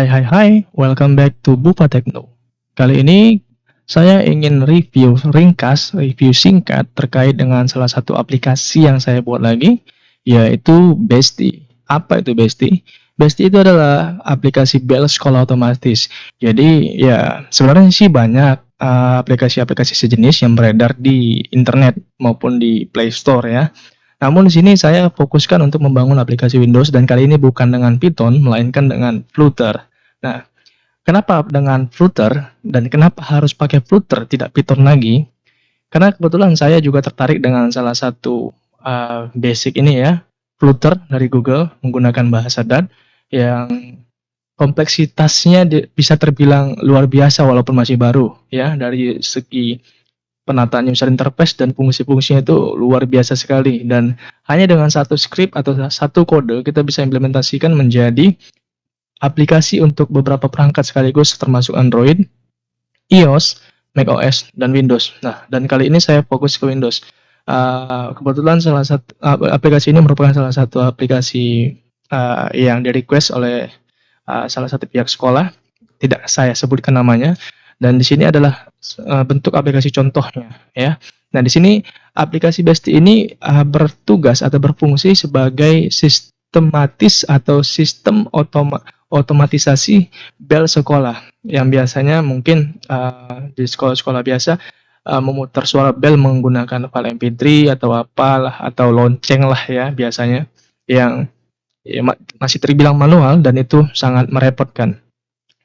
Hai, welcome back to Bupa Tekno. Kali ini saya ingin review singkat terkait dengan salah satu aplikasi yang saya buat lagi, yaitu Besti. Apa itu Besti? Besti itu adalah aplikasi bel sekolah otomatis. Jadi ya sebenarnya sih banyak aplikasi-aplikasi sejenis yang beredar di internet maupun di Play Store ya. Namun di sini saya fokuskan untuk membangun aplikasi Windows dan kali ini bukan dengan Python melainkan dengan Flutter. Nah, kenapa dengan Flutter dan kenapa harus pakai Flutter tidak Python lagi? Karena kebetulan saya juga tertarik dengan salah satu basic ini ya, Flutter dari Google menggunakan bahasa Dart yang kompleksitasnya bisa terbilang luar biasa walaupun masih baru ya, dari segi penataan user interface dan fungsi-fungsinya itu luar biasa sekali, dan hanya dengan satu script atau satu kode kita bisa implementasikan menjadi aplikasi untuk beberapa perangkat sekaligus termasuk Android, iOS, macOS, dan Windows. Nah, dan kali ini saya fokus ke Windows. Kebetulan salah satu aplikasi ini merupakan salah satu aplikasi yang di request oleh salah satu pihak sekolah, tidak saya sebutkan namanya. Dan di sini adalah bentuk aplikasi contohnya ya. Nah, di sini aplikasi Besti ini bertugas atau berfungsi sebagai sistematis atau sistem otomatisasi bel sekolah yang biasanya mungkin di sekolah-sekolah biasa memutar suara bel menggunakan file MP3 atau apalah atau lonceng lah ya biasanya, yang ya, masih terbilang manual dan itu sangat merepotkan.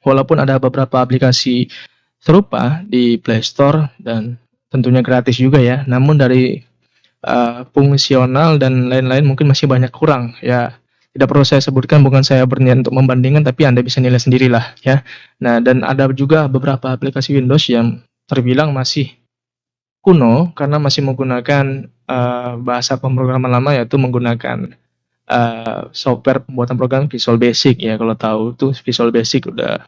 Walaupun ada beberapa aplikasi serupa di Play Store dan tentunya gratis juga ya, namun dari fungsional dan lain-lain mungkin masih banyak kurang ya. Tidak perlu saya sebutkan, bukan saya berniat untuk membandingkan, tapi Anda bisa nilai sendirilah ya. Nah, dan ada juga beberapa aplikasi Windows yang terbilang masih kuno karena masih menggunakan bahasa pemrograman lama, yaitu menggunakan software pembuatan program Visual Basic ya. Kalau tahu tuh Visual Basic, udah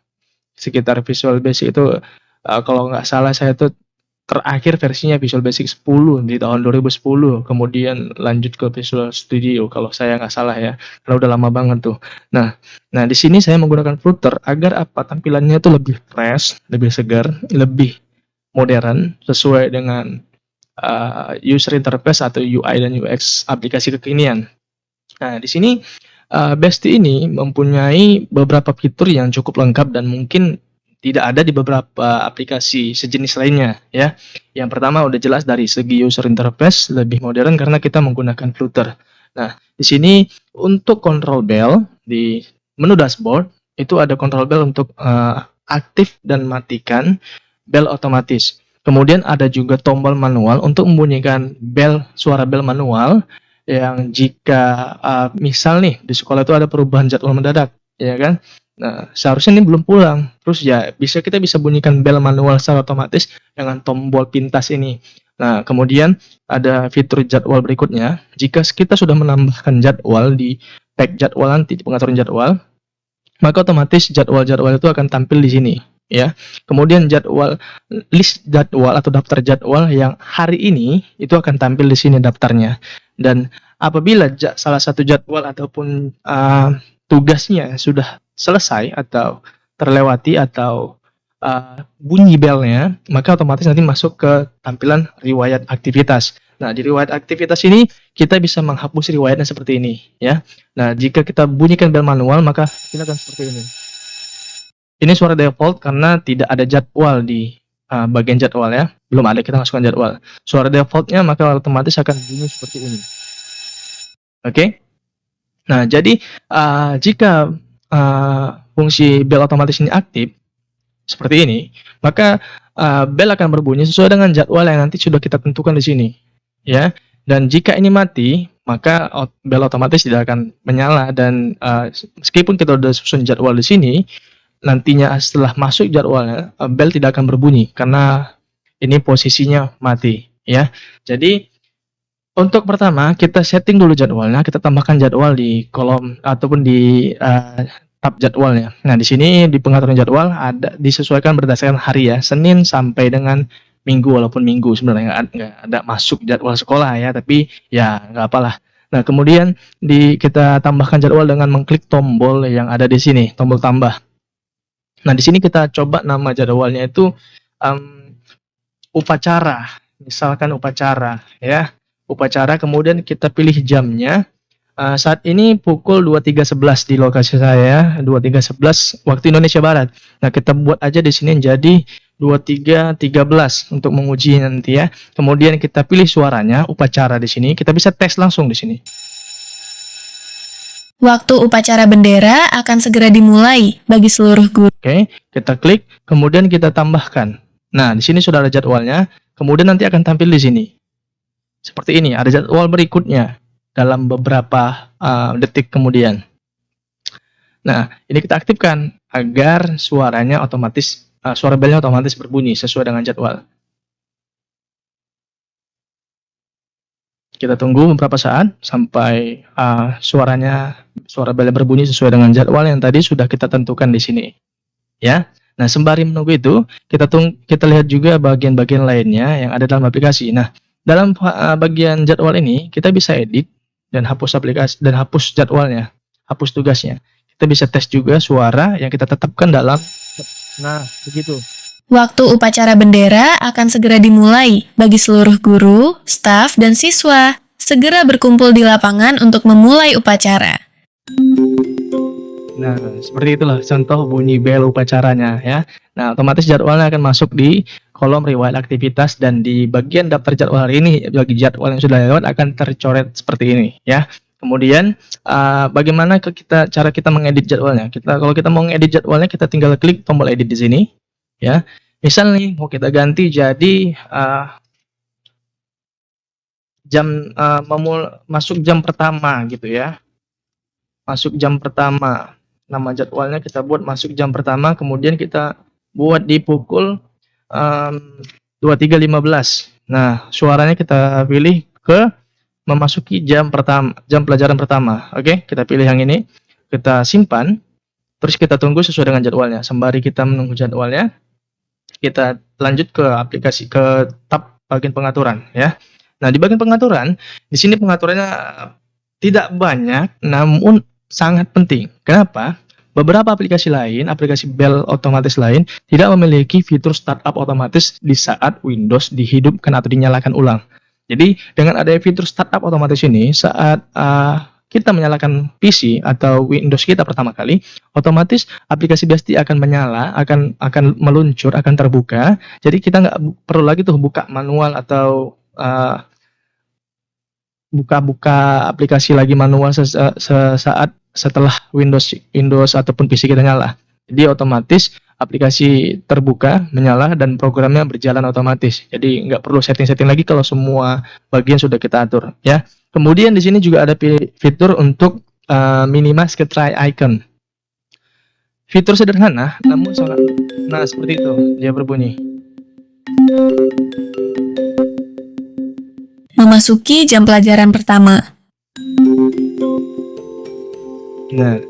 sekitar Visual Basic itu kalau nggak salah saya tuh terakhir versinya Visual Basic 10 di tahun 2010, kemudian lanjut ke Visual Studio kalau saya nggak salah ya, karena udah lama banget tuh. Nah di sini saya menggunakan Flutter agar apa, tampilannya itu lebih fresh, lebih segar, lebih modern sesuai dengan user interface atau UI dan UX aplikasi kekinian. Nah, di sini Besti ini mempunyai beberapa fitur yang cukup lengkap dan mungkin tidak ada di beberapa aplikasi sejenis lainnya ya. Yang pertama udah jelas dari segi user interface lebih modern karena kita menggunakan Flutter. Nah, di sini untuk control bell di menu dashboard itu ada control bell untuk aktif dan matikan bell otomatis. Kemudian ada juga tombol manual untuk membunyikan suara bell manual yang jika misal nih di sekolah itu ada perubahan jadwal mendadak ya kan. Nah, seharusnya ini belum pulang, terus ya kita bisa bunyikan bel manual secara otomatis dengan tombol pintas ini. Nah, kemudian ada fitur jadwal berikutnya. Jika kita sudah menambahkan jadwal di tag jadwal nanti di pengaturan jadwal, maka otomatis jadwal-jadwal itu akan tampil di sini ya. Kemudian list jadwal atau daftar jadwal yang hari ini itu akan tampil di sini daftarnya. Dan apabila salah satu jadwal ataupun tugasnya sudah selesai atau terlewati atau bunyi belnya, maka otomatis nanti masuk ke tampilan riwayat aktivitas. Nah, di riwayat aktivitas ini kita bisa menghapus riwayatnya seperti ini ya. Nah, jika kita bunyikan bel manual maka kita akan seperti ini. Ini suara default karena tidak ada jadwal di bagian jadwal ya. Belum ada kita masukkan jadwal. Suara defaultnya maka otomatis akan bunyi seperti ini. Oke. Nah, jadi jika fungsi bel otomatis ini aktif seperti ini, maka bel akan berbunyi sesuai dengan jadwal yang nanti sudah kita tentukan di sini ya. Dan jika ini mati, maka bel otomatis tidak akan menyala, dan meskipun kita sudah susun jadwal di sini, nantinya setelah masuk jadwalnya bel tidak akan berbunyi karena ini posisinya mati ya. Jadi untuk pertama kita setting dulu jadwalnya, kita tambahkan jadwal di kolom ataupun di tab jadwalnya. Nah, di sini di pengaturan jadwal ada disesuaikan berdasarkan hari ya, Senin sampai dengan Minggu, walaupun Minggu sebenarnya nggak ada masuk jadwal sekolah ya, tapi ya nggak apalah. Nah, kemudian kita tambahkan jadwal dengan mengklik tombol yang ada di sini, tombol tambah. Nah, di sini kita coba nama jadwalnya itu upacara. Misalkan upacara ya. Upacara, kemudian kita pilih jamnya. Saat ini pukul 23.11 di lokasi saya, 23.11 waktu Indonesia Barat. Nah, kita buat aja di sini jadi 23.13 untuk menguji nanti ya. Kemudian kita pilih suaranya, upacara di sini. Kita bisa tes langsung di sini. Waktu upacara bendera akan segera dimulai bagi seluruh guru. Oke, kita klik, kemudian kita tambahkan. Nah, di sini sudah ada jadwalnya. Kemudian nanti akan tampil di sini. Seperti ini, ada jadwal berikutnya dalam beberapa detik kemudian. Nah, ini kita aktifkan agar suaranya otomatis, suara belnya otomatis berbunyi sesuai dengan jadwal. Kita tunggu beberapa saat sampai suara belnya berbunyi sesuai dengan jadwal yang tadi sudah kita tentukan di sini. Ya. Nah, sembari menunggu itu, kita lihat juga bagian-bagian lainnya yang ada dalam aplikasi. Nah, dalam bagian jadwal ini kita bisa edit dan hapus aplikasi dan hapus jadwalnya, hapus tugasnya. Kita bisa tes juga suara yang kita tetapkan dalam. Nah, begitu. Waktu upacara bendera akan segera dimulai bagi seluruh guru, staf, dan siswa. Segera berkumpul di lapangan untuk memulai upacara. Nah, seperti itulah contoh bunyi bel upacaranya ya. Nah, otomatis jadwalnya akan masuk di kolom riwayat aktivitas dan di bagian daftar jadwal hari ini bagi jadwal yang sudah lewat akan tercoret seperti ini ya. Kemudian bagaimana cara kita mengedit jadwalnya? Kalau kita mau ngedit jadwalnya kita tinggal klik tombol edit di sini ya. Misal nih mau kita ganti jadi masuk jam pertama gitu ya. Masuk jam pertama. Nama jadwalnya kita buat masuk jam pertama, kemudian kita buat di pukul 23.15. Nah, suaranya kita pilih ke memasuki jam pelajaran pertama. Oke, kita pilih yang ini, kita simpan, terus kita tunggu sesuai dengan jadwalnya. Sembari kita menunggu jadwalnya, kita lanjut ke tab bagian pengaturan ya. Nah, di bagian pengaturan, di sini pengaturannya tidak banyak, namun sangat penting. Kenapa? Beberapa aplikasi bel otomatis lain, tidak memiliki fitur startup otomatis di saat Windows dihidupkan atau dinyalakan ulang. Jadi, dengan adanya fitur startup otomatis ini, saat kita menyalakan PC atau Windows kita pertama kali, otomatis aplikasi BSD akan menyala, akan meluncur, akan terbuka. Jadi, kita nggak perlu lagi tuh buka manual atau buka aplikasi lagi manual sesaat setelah Windows ataupun PC kita nyala. Jadi otomatis aplikasi terbuka, menyala, dan programnya berjalan otomatis. Jadi nggak perlu setting-setting lagi kalau semua bagian sudah kita atur ya. Kemudian di sini juga ada fitur untuk minimize ke try icon. Fitur sederhana namun sangat, nah seperti itu dia berbunyi. Memasuki jam pelajaran pertama. Nah,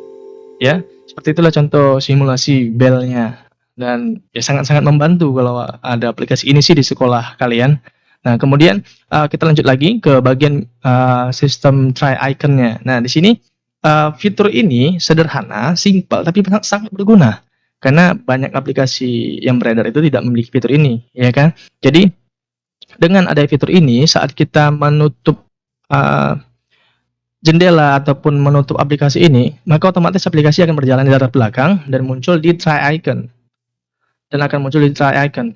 ya, seperti itulah contoh simulasi belnya. Dan ya sangat-sangat membantu kalau ada aplikasi ini sih di sekolah kalian. Nah, kemudian kita lanjut lagi ke bagian sistem try iconnya. Nah, di sini fitur ini sederhana, simpel, tapi sangat berguna. Karena banyak aplikasi yang beredar itu tidak memiliki fitur ini, ya kan? Jadi, dengan ada fitur ini, saat kita menutup jendela ataupun menutup aplikasi ini, maka otomatis aplikasi akan berjalan di layar belakang dan muncul di try icon.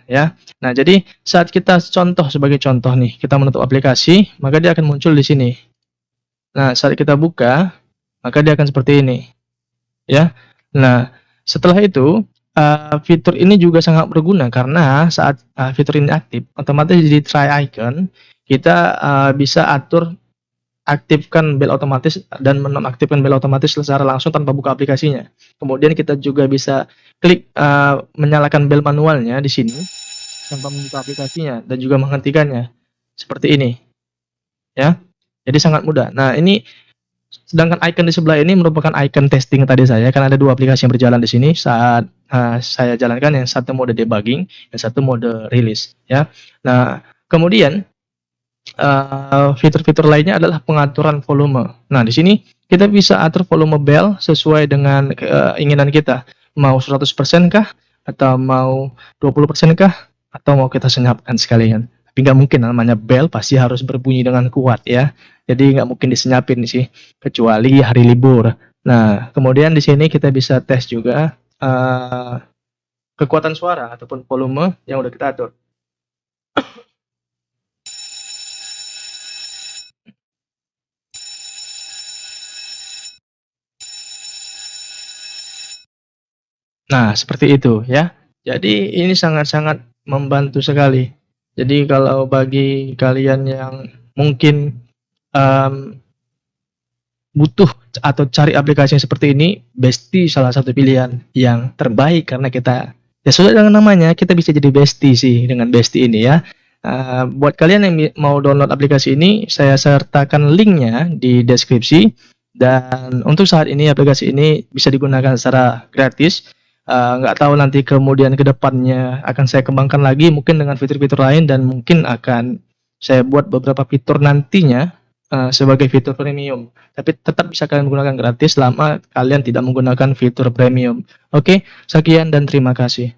Ya. Nah, jadi saat kita sebagai contoh nih, kita menutup aplikasi, maka dia akan muncul di sini. Nah, saat kita buka, maka dia akan seperti ini. Ya. Nah, setelah itu fitur ini juga sangat berguna karena saat fitur ini aktif, otomatis di try icon kita bisa aktifkan bel otomatis dan menonaktifkan bel otomatis secara langsung tanpa buka aplikasinya. Kemudian kita juga bisa klik menyalakan bel manualnya di sini tanpa membuka aplikasinya dan juga menghentikannya seperti ini. Ya. Jadi sangat mudah. Nah, ini sedangkan icon di sebelah ini merupakan icon testing tadi saya, karena ada dua aplikasi yang berjalan di sini saat saya jalankan, yang satu mode debugging, yang satu mode release ya. Nah, kemudian fitur-fitur lainnya adalah pengaturan volume. Nah, di sini kita bisa atur volume bel sesuai dengan keinginan kita. Mau 100% kah? Atau mau 20% kah? Atau mau kita senyapkan sekalian? Tapi nggak mungkin, namanya bel pasti harus berbunyi dengan kuat ya. Jadi nggak mungkin disenyapin sih, kecuali hari libur. Nah, kemudian di sini kita bisa tes juga kekuatan suara ataupun volume yang udah kita atur. Nah, seperti itu ya. Jadi ini sangat-sangat membantu sekali. Jadi kalau bagi kalian yang mungkin butuh atau cari aplikasi yang seperti ini, Besti salah satu pilihan yang terbaik karena kita ya sudah dengan namanya kita bisa jadi bestie sih dengan Besti ini ya. Buat kalian yang mau download aplikasi ini, saya sertakan linknya di deskripsi. Dan untuk saat ini aplikasi ini bisa digunakan secara gratis. Nggak tahu nanti kemudian ke depannya akan saya kembangkan lagi mungkin dengan fitur-fitur lain, dan mungkin akan saya buat beberapa fitur nantinya sebagai fitur premium. Tapi tetap bisa kalian gunakan gratis selama kalian tidak menggunakan fitur premium. Oke, sekian dan terima kasih.